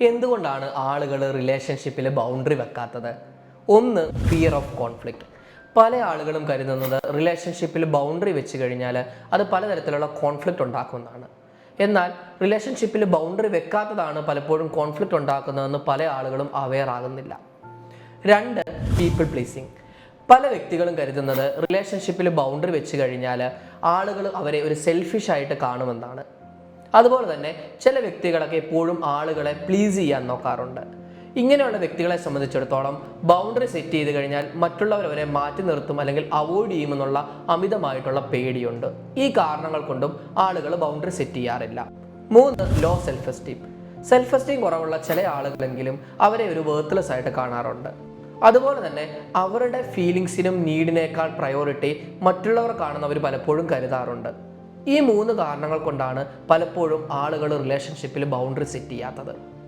എന്തുകൊണ്ടാണ് ആളുകൾ റിലേഷൻഷിപ്പിൽ ബൗണ്ടറി വെക്കാത്തത്? ഒന്ന്, ഫിയർ ഓഫ് കോൺഫ്ലിക്റ്റ്. പല ആളുകളും കരുതുന്നത് റിലേഷൻഷിപ്പിൽ ബൗണ്ടറി വെച്ച് കഴിഞ്ഞാൽ അത് പലതരത്തിലുള്ള കോൺഫ്ലിക്റ്റ് ഉണ്ടാക്കുന്നതാണ്. എന്നാൽ റിലേഷൻഷിപ്പിൽ ബൗണ്ടറി വെക്കാത്തതാണ് പലപ്പോഴും കോൺഫ്ലിക്റ്റ് ഉണ്ടാക്കുന്നതെന്ന് പല ആളുകളും അവെയർ ആകുന്നില്ല. രണ്ട്, പീപ്പിൾ പ്ലീസിങ്. പല വ്യക്തികളും കരുതുന്നത് റിലേഷൻഷിപ്പിൽ ബൗണ്ടറി വെച്ച് കഴിഞ്ഞാൽ ആളുകൾ അവരെ ഒരു സെൽഫിഷ് ആയിട്ട് കാണുമെന്നാണ്. അതുപോലെ തന്നെ ചില വ്യക്തികളൊക്കെ എപ്പോഴും ആളുകളെ പ്ലീസ് ചെയ്യാൻ നോക്കാറുണ്ട്. ഇങ്ങനെയുള്ള വ്യക്തികളെ സംബന്ധിച്ചിടത്തോളം ബൗണ്ടറി സെറ്റ് ചെയ്ത് കഴിഞ്ഞാൽ മറ്റുള്ളവർ അവരെ മാറ്റി നിർത്തും അല്ലെങ്കിൽ അവോയ്ഡ് ചെയ്യുമെന്നുള്ള അമിതമായിട്ടുള്ള പേടിയുണ്ട്. ഈ കാരണങ്ങൾ കൊണ്ടും ആളുകൾ ബൗണ്ടറി സെറ്റ് ചെയ്യാറില്ല. മൂന്ന്, low self esteem. Self esteem കുറവുള്ള ചില ആളുകളെങ്കിലും അവരെ ഒരു വേർത്ത്ലെസ് ആയിട്ട് കാണാറുണ്ട്. അതുപോലെ തന്നെ അവരുടെ ഫീലിങ്സിനും നീഡിനേക്കാൾ പ്രയോറിറ്റി മറ്റുള്ളവർക്കാണെന്ന് അവർ പലപ്പോഴും കരുതാറുണ്ട്. ഈ മൂന്ന് കാരണങ്ങൾ കൊണ്ടാണ് പലപ്പോഴും ആളുകൾ റിലേഷൻഷിപ്പിൽ ബൗണ്ടറി സെറ്റ് ചെയ്യാത്തത്.